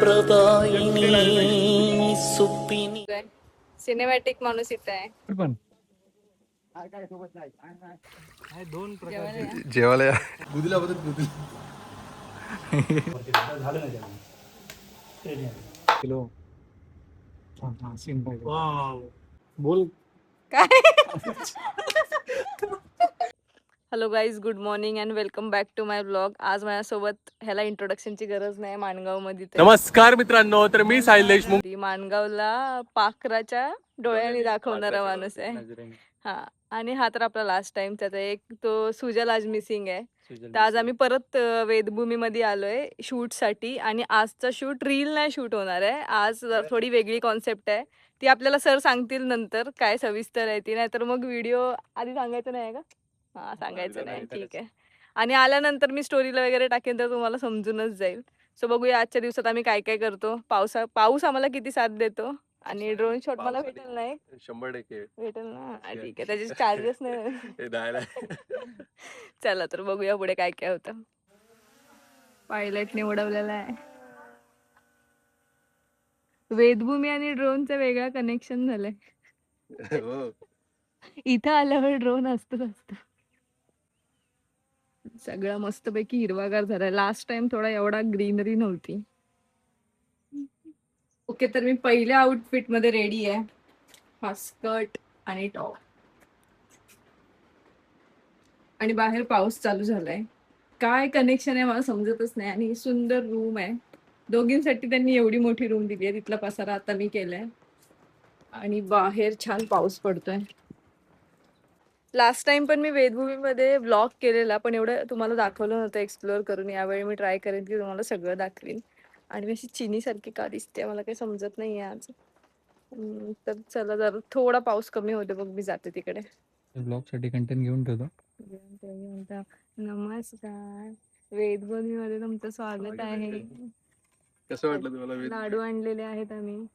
प्रदायिनी सुप्पिनी. Cinematic माणूस इथं आहे. पण जेवायला या. किलो सीन पाहिजे. बोल काय? Hello guys, good morning and welcome back to my blog. आज माझ्यासोबत ह्याला इंट्रोडक्शनची गरज नाही. माणगाव मध्ये नमस्कार मित्रांनो, तर मी साहिल देशमुख. माणगावला पाखराच्या डोळ्यांनी दाखवणारा माणूस आहे. हा, आणि हा तर आपला लास्ट टाइम. त्याचा एक तो सुजल आज मिसिंग आहे. तर आज आम्ही परत वेदभूमी मध्ये आलोय शूट साठी. आणि आजचा शूट रील नाही शूट होणार आहे. आज थोडी वेगळी कॉन्सेप्ट आहे. ती आपल्याला सर सांगतील नंतर काय सविस्तर आहे ती. नाही तर मग व्हिडिओ आधी सांगायचं नाही का? हा, सांगायचं नाही, ठीक आहे. आणि आल्यानंतर मी स्टोरीला वगैरे टाकेन तर तुम्हाला समजूनच जाईल. सो बघूया आजच्या दिवसात आम्ही काय काय करतो. पाऊस आम्हाला किती साथ देतो. आणि ड्रोन शॉट मला भेटेल नाही. 100% भेटेल ना, ठीक आहे. त्याचे चार्जेस नाही. चला तर बघूया पुढे काय काय होतं. पायलटने उडवलेला आहे. वेदभूमी आणि ड्रोनचं वेगळं कनेक्शन झालंय. इथं आल्यावर ड्रोन असतं. सगळं मस्तपैकी हिरवागार झालाय. लास्ट टाइम थोडा एवढा ग्रीनरी नव्हती. ओके, तर मी पहिल्या आउटफिट मध्ये रेडी आहे. हा स्कर्ट आणि टॉप. आणि बाहेर पाऊस चालू झालाय. काय कनेक्शन आहे मला समजतच नाही. आणि सुंदर रूम आहे. दोघींसाठी त्यांनी एवढी मोठी रूम दिली आहे. तिथला पसारा आता मी केलाय. आणि बाहेर छान पाऊस पडतोय. लास्ट टाइम पण मी वेदभूमीमध्ये व्लॉग केलेला, पण एवढं तुम्हाला दाखवलं नव्हतं एक्सप्लोअर करून. यावेळी मी ट्राय करेन की तुम्हाला सगळं दाखवीन. आणि मी अशी चिनी सारखी का दिसते मला काही समजत नाही आज. तर चला, जर थोडा पाऊस कमी होते बघ मी जाते तिकडे. ब्लॉग साठी कंटेंट घेऊन ठेवतो. नमस्कार, वेदभूमीमध्ये तुमचं स्वागत आहे. कसं वाटलं तुम्हाला? लाडू आणलेले आहेत आम्ही.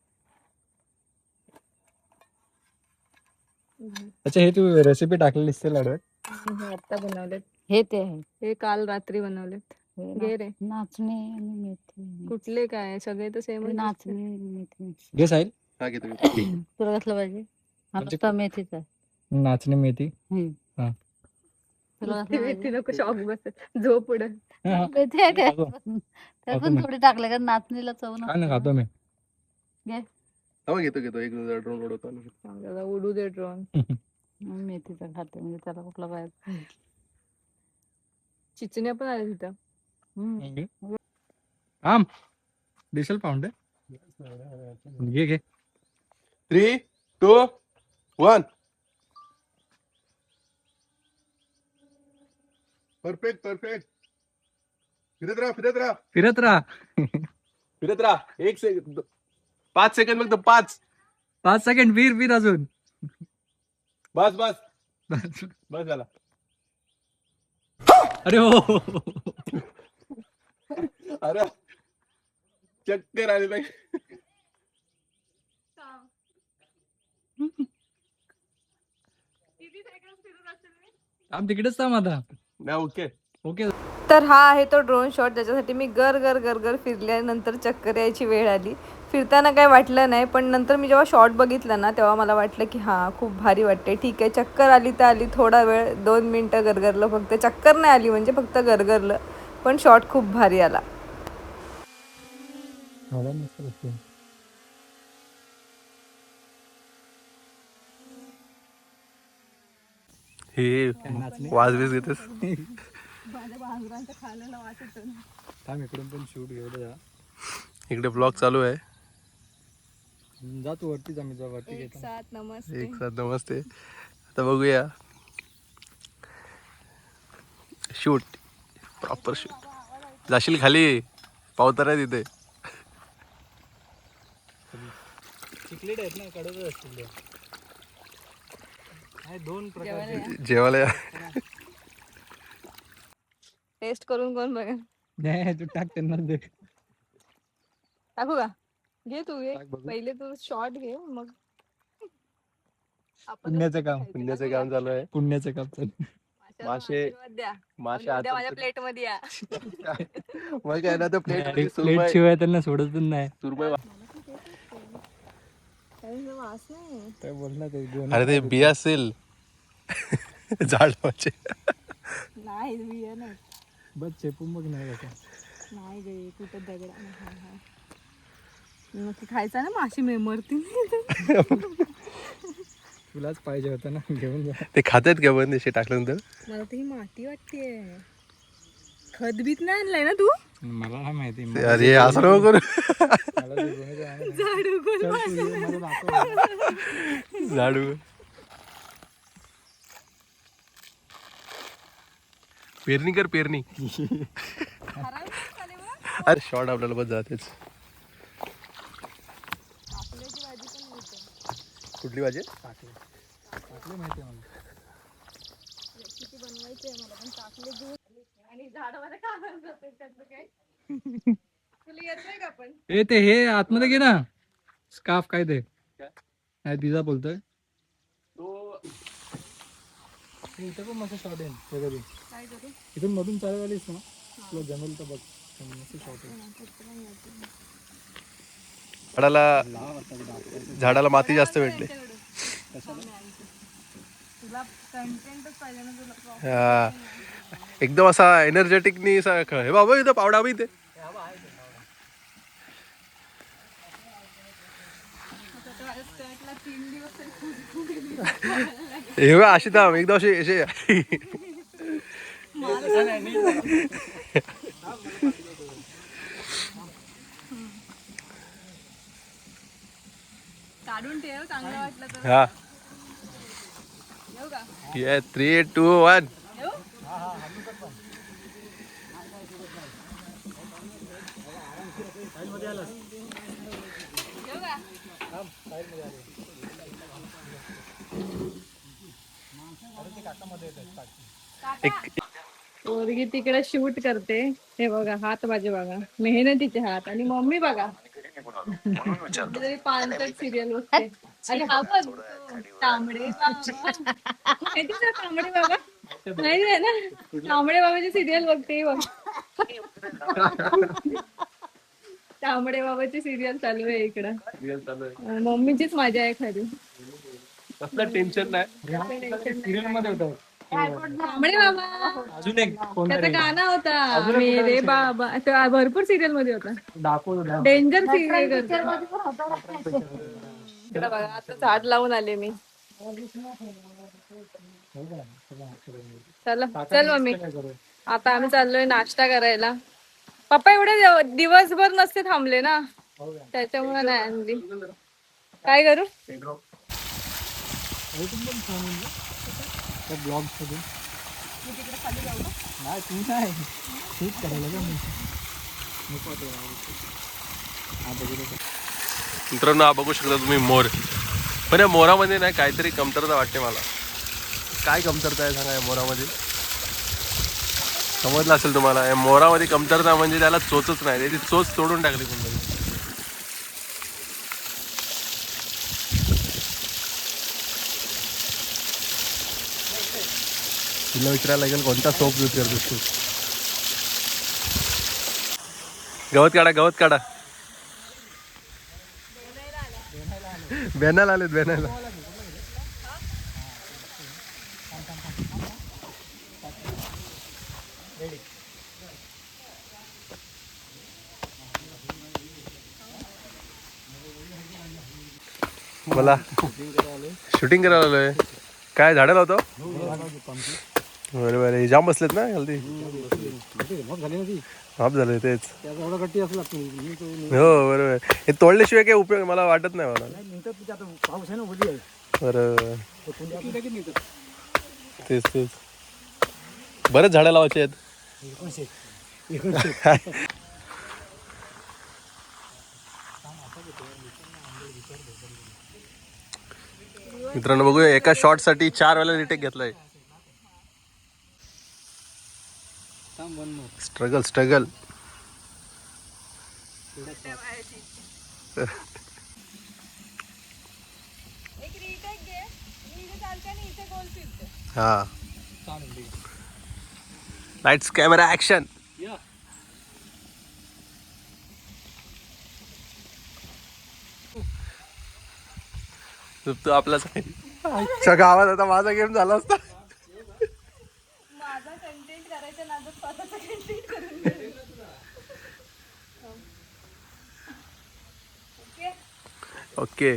अच्छा, हे तू रेसिपी टाकलेलीस ते लाडू हे आता बनवलेत. हे ते आहे हे काल रात्री बनवलेत. घे रे. नाचणे आणि मेथी. कुठले काय सगळे तर सेम. नाचणे आणि मेथी. घे साहिल. हा घेतो. तुला कसलं पाहिजे? हा म्हणजे नुसता मेथीचा. नाचणी मेथी. तुला कसलं पाहिजे? नको शॉक बस. झोप पुढे. मेथी आहे काय? खातो. त्यात पण थोडी टाकले का नाचणीला चव काय ना नसते. खातो मी. घेतो एक ड्रोन उडवतो. चांगला उडू दे ड्रोन. मेथीचा खाते म्हणजे त्याला कुठला पाहिजे. चिचण्या पण आल्या तिथं. आम डिशल पाऊंड घे 3, 2, 1. परफेक्ट. फिरत राहा. 1 सेकंड, 5 सेकंड फक्त. 5 सेकंड. वीर अजून. बस झाला. अरे हो. अरे चक्कर आली नाही. आम तिकडेच थांब आता. ओके. तर हा आहे तो ड्रोन शॉट ज्याच्यासाठी मी गर फिरल्यानंतर चक्कर यायची वेळ आली. फिरताना काय वाटलं नाही, पण नंतर मी जेव्हा शॉट बघितला ना तेव्हा मला वाटलं की हां, खूप भारी वाटते. ठीक आहे, चक्कर आली तर आली. थोडा वेळ 2 मिनटं गरगरलं फक्त. चक्कर नाही आली म्हणजे फक्त गरगरलं, पण शॉट खूप भारी आला. हे वाजवीस घेतेस. इकडून पण शूट घेऊया. इकडे ब्लॉग चालू आहे. जा तू वरती जा. मी जा वरती घेतो. एक साथ नमस्ते. आता बघूया शूट. Proper shoot. जाशील खाली. पावतर आहे तिथे. चिकलेट आहेत ना, कडक असतील. दोन प्रकार जेवायला या. टेस्ट करून कोण बघा. नाही, तू टाक त्यांना दे. टाकू का? घे तू, घे टाक बघू. पहिले तू शॉट घे मग. पुण्याचं काम पुण्याचं काम चालू आहे. पुण्याचं काम चालू. मासे आशीर्वाद द्या. मासे आणि उद्या हातात माझ्या प्लेट मध्ये या. मग काय ना तर प्लेट प्लेट शिवाय त्यांना सोडत पण नाही. सुरमई वास नाही. काय बोलणार ते दोन. अरे ते बिया असेल झाड म्हणजे नाही बिया नाही. बस चेपून बघ नाही का. नाही गे कुठं दगड नक्की खायचा ना माशी मेमरती. तुलाच पाहिजे होतं ना घेऊन जा. ते खातात का बंद असे टाकल्यानंतर मला तर ही माती वाटतेय. खतबीत नाही आणलाय ना तू. मला नाही माहिती. अरे असं नको करू मला ते गोणीचं आहे ना. झाडू कोण चल तू ये, मला दाखव. झाडू पेरणी कर पेरणी अरे शॉर्ट आपल्याला बस जातेच. कुठली भाजी टाकले माहिती आहे मला. आणि झाडामध्ये काढून जाते त्याचं काय. तुला येतोय का पण. ए ते हे आतमध्ये घे ना. स्कार्फ काय ते नाही पिझ्झा बोलतोय. इथं पण मस्त शॉट आहे ते घरी. काय करू. इथून मधून चालवालीस ना तुला जमेल तर बघ. मस्त शॉट आहे. झाडाला माती जास्त भेटली. तुला कंटेंटच पाहिजे ना तुला. हा एकदम असा एनर्जेटिकनी हे बाबा इथं पावडा बी इथे हे बघ अशी थांब एकदम असे काढून ठेव चांगलं वाटलं तर. हा येऊ का. 3, 2, 1 येऊ. येऊ का. पोरगी तिकडे शूट करते. हे बघा हात माझे बघा मेहनतीचे हात. आणि मम्मी बघा पानसट सिरियल बघते. आणि हा बघ तांबडे बाबा. माहिती ना तांबडे बाबा. नाही आहे ना तांबडे बाबाची सिरियल बघते बघ. तांबडे बाबाची सिरियल चालू आहे इकडं. मम्मीचीच मजा आहे खरी. टेन्शन नाही. सिरियल मध्ये होतं. तांबडे बाबा अजून एक त्याचा गाणं होता मेरे बाबा. तो भरपूर सिरियल मध्ये होता. दाखव. डेंजर सिरियल बघा. आता झाड लावून आले मी. चला चल मम्मी आता आम्ही चाललोय नाश्ता करायला. पप्पा एवढे दिवसभर नसते थांबले ना त्याच्यामुळे नाही आणली. काय करू. ब्लॉग नाही तू नाही ठीक करायला का मित्रांनो हा बघू शकता तुम्ही मोर. पण या मोरामध्ये नाही काहीतरी कमतरता वाटते मला. काय कमतरता आहे सांगा या मोरामध्ये. समजलं असेल तुम्हाला. या मोरामध्ये कमतरता म्हणजे त्याला चोचच नाही. त्याची चोच तोडून टाकली कोणतरी. तुला विचारायला लागेल कोणता सोप यूज करतोस तू. गवत काढा गवत काढा. बेनाला आलेत बेनाला. मला शूटिंग करायला आलोय. काय झाडाला होतो. बरोबर जाम बसलेत ना हल्दी. हाफ झाले तेच. हो बरोबर. हे तोडल्याशिवाय काही उपयोग मला वाटत नाही मला. बरोबर तेच तेच. बरेच झाडं लावायचे आहेत. मित्रांनो बघूया एका शॉट साठी 4 वेळा रिटेक घेतलाय. Struggle struggle. हा लाईट्स कॅमेरा ऍक्शन. तू आपला गावात आता माझा गेम झाला असता. माझा कंटेंट करायच्या नादात स्वतःचा कंटेंट करून घे. ओके.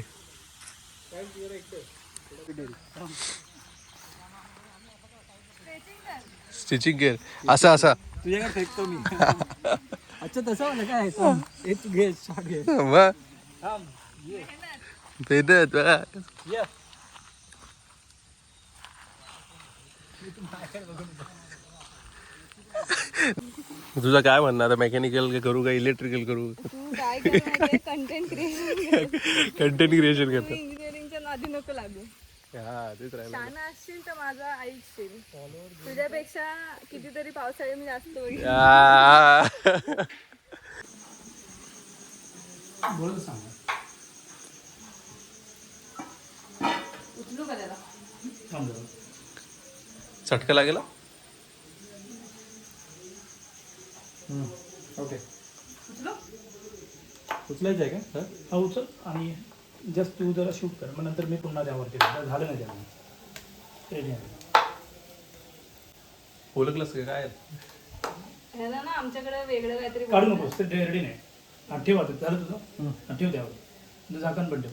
स्टिचिंग गेअर असा असा तुझ्याकडे फेकतो मी. अच्छा तसं मला काय हे तू घे शॉट घे. मग भेटत तुझं काय म्हणणार मेकॅनिकल करू का इलेक्ट्रिकल करू? तू काय कर कंटेंट क्रिएशन कंटेंट क्रिएशन करतो. इंजिनिअरिंगच्या नादी नको लागू. हा तेच राहिलं. शाना असशील तर माझा ऐकशील. तुझ्यापेक्षा कितीतरी पावसाळे मी जास्त बघितले. उचलू का त्याला? चटका लागेल. ओके उचलू? उचलायचं आहे का सर? हा उचल आणि जस्ट तू जरा शूट कर मग नंतर मी पुन्हा त्यावरती झालं नाही त्याला रेडी आहे. ओळखलंस का काय? ह्याला ना आमच्याकडे वेगळं काहीतरी काढू बोलतात. नकोस ते रेडी नाही. हा ठेव आता झालं तुझं. हा ठेव त्यावर तुझं झाकण पण ठेव.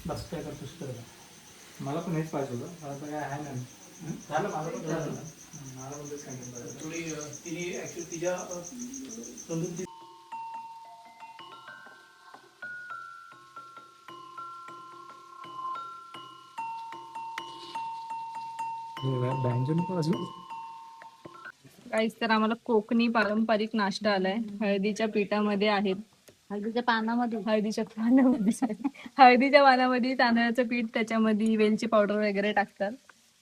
बस काय करतोस तर मला पण हेच पाहिजे होतं. मला तर काय आहे नाही. झालं माझं पण झालं ना. मला पण तेच सांगितलं थोडी तिने ॲक्च्युली तिच्या तंदूर बँजो नको वाजवू. काहीच तर आम्हाला कोकणी पारंपरिक नाश्ता आलाय. हळदीच्या पिठामध्ये आहेत. हळदीच्या पानामध्ये हळदीच्या पानामध्ये हळदीच्या पानामध्ये तांदळाचं पीठ, त्याच्यामध्ये वेलची पावडर वगैरे टाकतात.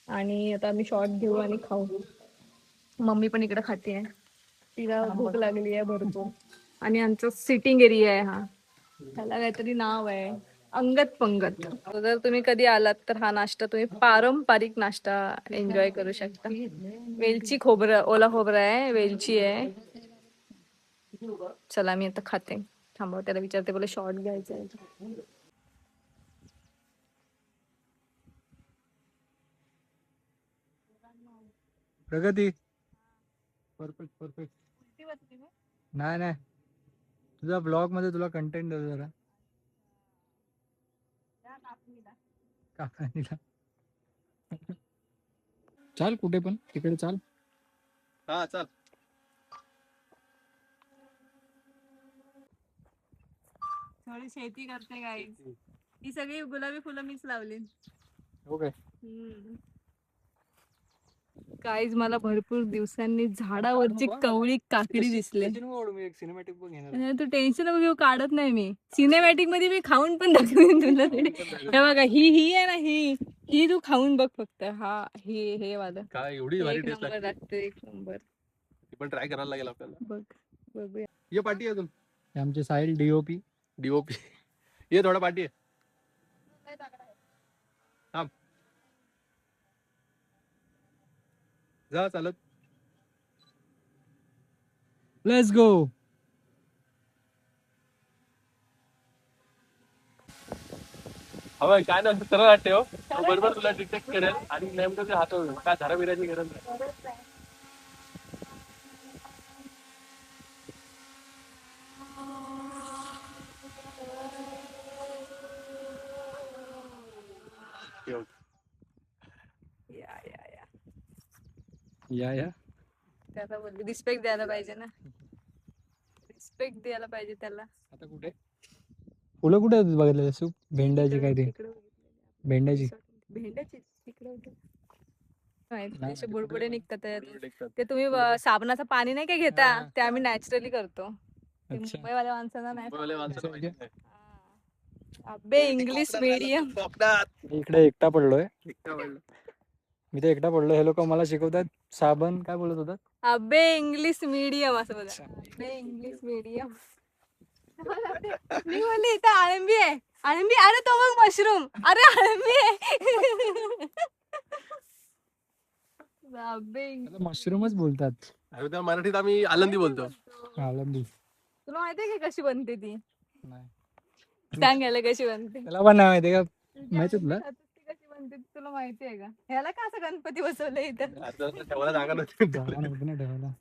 आणि आता आम्ही शॉर्ट घेऊ आणि खाऊ. मम्मी पण इकडे खाते. तिला भूक लागली आहे भरपूर. आणि आमचा सिटिंग एरिया आहे हा. त्याला काहीतरी नाव आहे, अंगत पंगत. जर तुम्ही कधी आलात तर हा नाश्ता तुम्ही पारंपरिक नाश्ता एन्जॉय करू शकता. वेलची खोबरं, ओला खोबरं आहे, वेलची आहे. चला मी आता खाते. थांबव, त्याला विचारते बोला शॉर्ट घ्यायचा आहे. प्रगती परफेक्ट परफेक्ट. नाही नाही, तुझ्या ब्लॉग मध्ये तुला कंटेंट देतो जरा. काकानीला चाल कुठे पण तिकडे चाल. हा चाल. थोडी शेती करते गाईज. ही सगळी गुलाबी फुलं मीच लावली. ओके. गाईज मला भरपूर दिवसांनी झाडावरची कवळी काकडी दिसले. मी एक सिनेमॅटिक पण घेणार. तू टेन्शन नको घेऊ, काढत नाही मी. सिनेमॅटिक मध्ये मी खाऊन पण दाखवेन तुला. हे बघा, ही आहे ना, ही तू खाऊन बघ फक्त. हा हे वाला काय एवढी भारी एक टेस्ट नंबर लागते, एक नंबर. ती पण ट्राय करायला लागेल आपल्याला. बघ बघूया. ये पाठी अजून आमचे साहिल डीओपी. डीओपी. ये थोडा पाठी आहे. थांब जा चालत. Let's go. हवं काय नाही सरळ वाटते हो. बरोबर तुला डिटेक्ट करेल आणि नेमकं ते हात काय झाडा बिराची गरज नाही. या त्याला बोलली रिस्पेक्ट द्यायला पाहिजे ना. रिस्पेक्ट द्यायला पाहिजे त्याला. आता कुठे फुलं कुठे बघितलं सूप? भेंड्याची काय ते भेंड्याची तिकडे असे बुडबुडे निघतात त्याच्यात. ते तुम्ही साबणाचं पाणी नाही काय घेता, ते आम्ही नॅचरली करतो. ते अच्छा. मुंबईवाल्या माणसांना नाही. मुंबईवाल्या माणसाला माहिती नाही. अबे इंग्लिश मीडियम. इकडे एकटा पडलोय. मी तर एकटा पडलो. हे लोक मला शिकवतात साबण काय बोलत होतात, अबे इंग्लिश मीडियम असं बघा. अबे इंग्लिश मीडियम. मी बोलली इथं आळंबी आहे. आळंबी, अरे तो मग मशरूम, अरे आळंबी आहे. अबे मशरूमच बोलतात. अरे त्या मराठीत आम्ही आलंदी बोलतो. आलंदी. तुला माहितीये का कशी बनते ती? नाही. सांग याला कशी बनते. त्याला पण नाही माहिती का? माहिती तुला? ती कशी बनते तुला माहिती आहे का? ह्याला का असं गणपती बसवलंय इथं? आता ठेवायला जागा नसते. जागा नव्हती ना ठेवायला.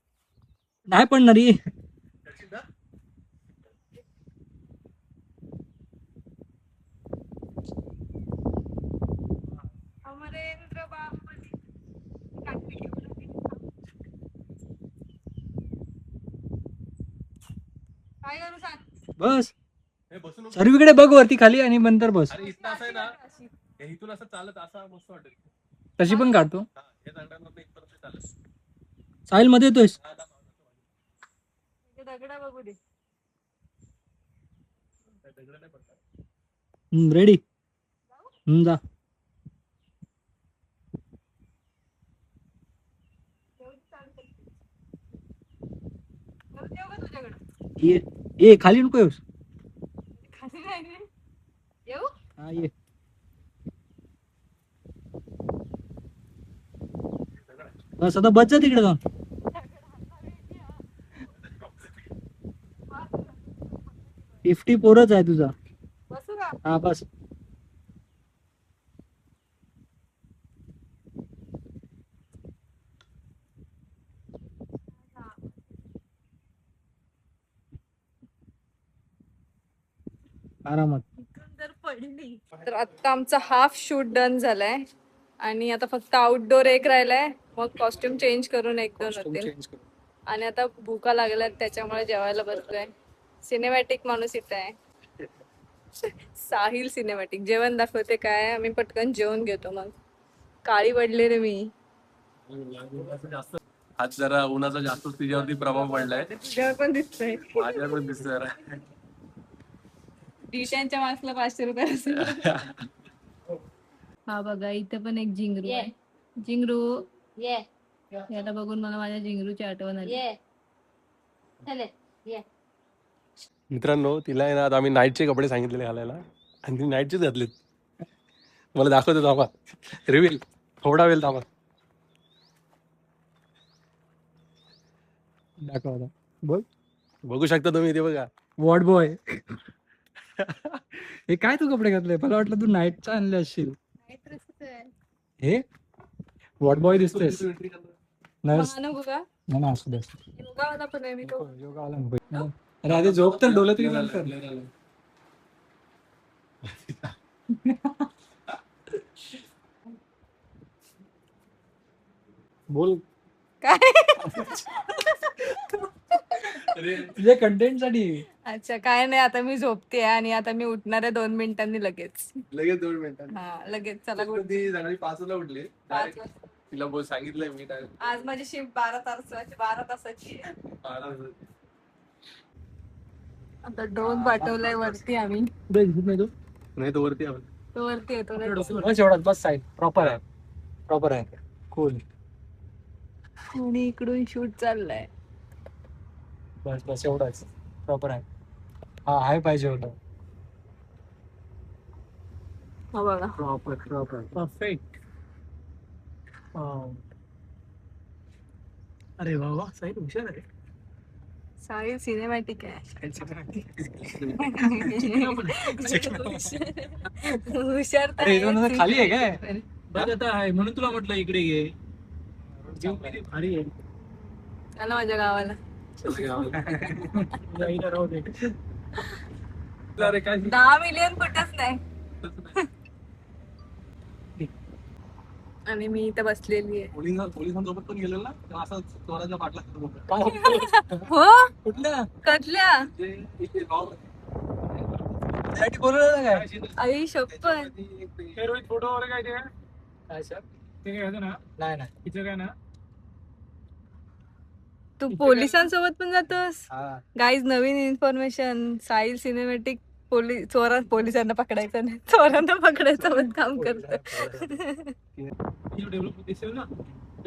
नाही पडणार ही. अमरेंद्र बाहुबली. काय करू सांग? बस हे बसू नको. सर्वीकडे बघ वरती खाली आणि नंतर बस. अरे इथं असं आहे ना, हे इथून असं चालत असा मस्त वाटेल. तशी पण काढतो. हा, हे दगडांवर इथपर्यंत चालत. साहिल मध्ये येतोयस. हा, दाखव. दगडा बघू दे. दगडं नाही पडतात. रेडी. जा. तुझ्याकडं ये ये खाली नको येऊस. खाली नाही रे. येऊ? हा ये. बस आता बस जा तिकडे जाऊन. 50 पोरच आहे तुझा. बसू का? हा बस. आरामात. तर आता आमचा हाफ शूट डन झालाय आणि आता फक्त आउटडोर एक राहिलाय, मग कॉस्ट्युम चेंज करून एक दोन होतील. चेंज करू. आणि आता भूका लागल्यात त्याच्यामुळे जेवायला बसलोय. सिनेमॅटिक माणूस इथं आहे. साहिल सिनेमॅटिक. जेवण दाखवते काय, आम्ही पटकन जेवण घेतो. मग काळी पडले रे मी. आज जरा उन्हाचा जास्त तिच्यावरती प्रभाव पडलाय. तुझ्यावर पण दिसतोय. माझ्यावर पण दिसतोय जरा. डिशांच्या मास्कला 500 रुपये असेल. हा बघा इथं पण एक जिंगरू आहे. जिंगरू याला बघून मला माझ्या जिंगरूची आठवण आली. मित्रांनो, तिला आहे ना आता आम्ही नाईटचे कपडे सांगितलेले घालायला आणि ती नाईटचेच घातलेत. मला दाखवतो थांबा. रिव्हील थोडा वेळ थांबा. दाखव आता. बोल. बघू शकता तुम्ही, ते बघा. Ward boy. हे काय तू कपडे घातले? मला वाटलं तू नाईटचा आणले असशील. हे वॉर्ड बॉय दिसतेस. नर्स. नको का? नाही असू दे. योगा वाला पण आहे मी तो. योगा आला ना. अरे आधी झोप तर डोलं तरी बंद कर. बोल काय? तुझ्या कंटेंट साठी. अच्छा काय नाही, आता मी झोपते आणि आता मी उठणार आहे 2 मिनिटांनी लगेच. लगेच 2 मिनिटात. हा लगेच. चला good. ती सकाळी 5 वाजता उठली. 5 वाजता. तिला बोल सांगितलंय मी काय. आज माझी शिफ्ट 12 तासाची आहे. आता ड्रोन पाठवलाय वरती आम्ही. नाही तो वरती आपण. तो वरती येतो ना. बस एवढाच. बस साईड प्रॉपर आहे. प्रॉपर आहे. cool. आणि इकडून शूट चाललाय. बस बस एवढाच. प्रॉपर आहे. हा हाय पाहिजे होतं. हा बघा. Proper perfect. अरे वा वा. साईड हुशार आहे. साहिल सिनेमॅटिक आहे. हुशार तर अरे आहेच. खाली आहे काय? बघ आता आहे म्हणून तुला म्हटलं इकडे ये. भारी आहे. चला माझ्या गावाला. 10 मिलियन कुठंच नाही. आणि मी इथं बसलेली आहे. पोलिसांसोबत पण गेलेलो ना, तेव्हा असं चोराच्या पाठला हो कुठल्या कटल्या. काय आई शपथ. फोटो वगैरे काय ते काय सर? ते काय ना नाही नाही. तिचं काय ना तू पोलिसांसोबत पण जातोस? हा. गाईज नवीन इन्फॉर्मेशन. साहिल सिनेमॅटिक पोलिसांना पकडायचं नाही, चोरांना पकडायचं काम करतो. डेव्हलप दिसेल ना.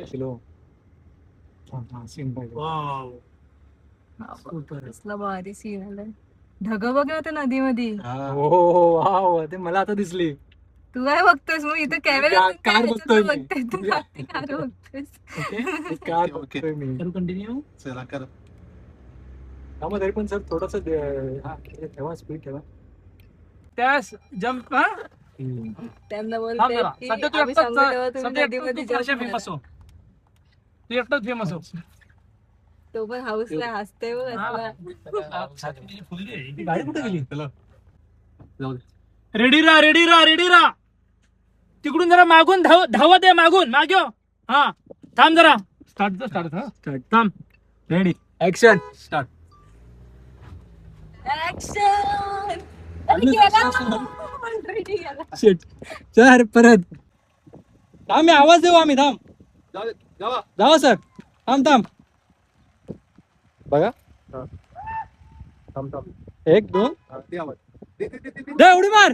किलो वाव कसला भारी सीन आलाय. ढग बघा त्या नदीमध्ये. हो ते मला आता दिसली. तू काय बघतोयस मग इथे कॅमेरा कार बघतोय मी. तू मागची कार बघतोयस. कार बघतोय मी. करू कंटिन्यू. चला कर. त्यामुळे तरी पण सर थोडस ठेवा स्पीड ठेवा. त्यास जम्प हा त्यांना थांब बोलते जरा. की सध्या तू आम्ही सांगू तेव्हा एकटाच तुम्ही सध्या नदीमध्ये एकटाच jump फेमस मारा. हो. तू एकटाच फेमस हो. तो पण हाऊसला हसते बघ असला. फुलली आहे. ती गाडी कुठे गेली? जाऊ दे. रेडी राहा. तिकडून जरा मागून धावत आहे मागून मागे हो. हा थांब जरा. स्टार्ट हा थांब. Ready action start. Action! अरे गेला तो. Already गेला. शिट सर परत थांब आवाज देऊ आम्ही थांब जाऊ दे. जावा. जावा सर थांब बघा थांब. 1 2 ते आवाज. दे. दे उडी मार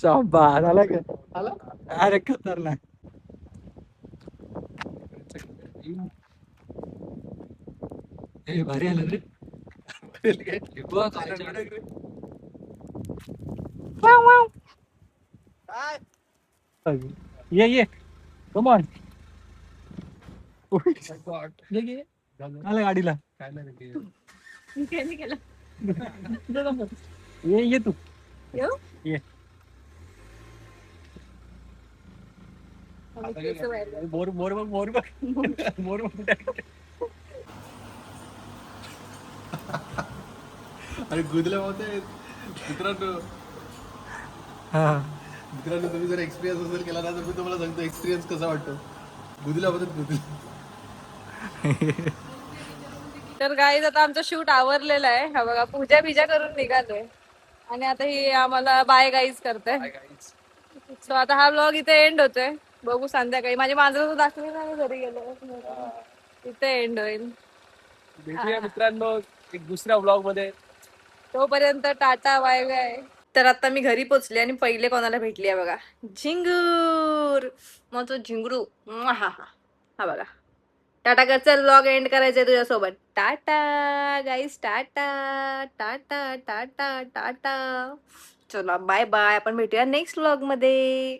शाबास आला का आला अरे खतरनाक ए भारी आलं रे ये कम ऑन आला गाडीला काय नाही रे. केली गेला. ये तू येऊ? ये आम्ही केस बाहेर. मोर अरे गुदल्या होते मित्रांनो. तुम्ही जर एक्सपिरियन्स असेल केला ना तर मी तुम्हाला सांगतो एक्सपिरियन्स कसा वाटतो. गुदल्या होतात गुदल्या. तर गाईज आता आमचं शूट आवरलेलं आहे. हा बघा पूजा बिजा करून निघालोय आणि आता ही आम्हाला बाय गाईज करते. सो आता हा ब्लॉग इथे एंड होतोय. बघू संध्याकाळी. माझी मांजर दाखवली ना घरी गेलो इथे एंड होईल. भेटूया मित्रांनो एक दुसऱ्या ब्लॉग मध्ये. तोपर्यंत टाटा बाय बाय. तर आता मी घरी पोचले आणि पहिले कोणाला भेटली आहे बघा. झिंगूर मग तो झिंगरू हा बघा. टाटा कर. चल ब्लॉग एंड करायचंय तुझ्यासोबत. टाटा गाईस. टाटा टाटा टाटा टाटा. चला बाय बाय. आपण भेटूया नेक्स्ट ब्लॉग मध्ये.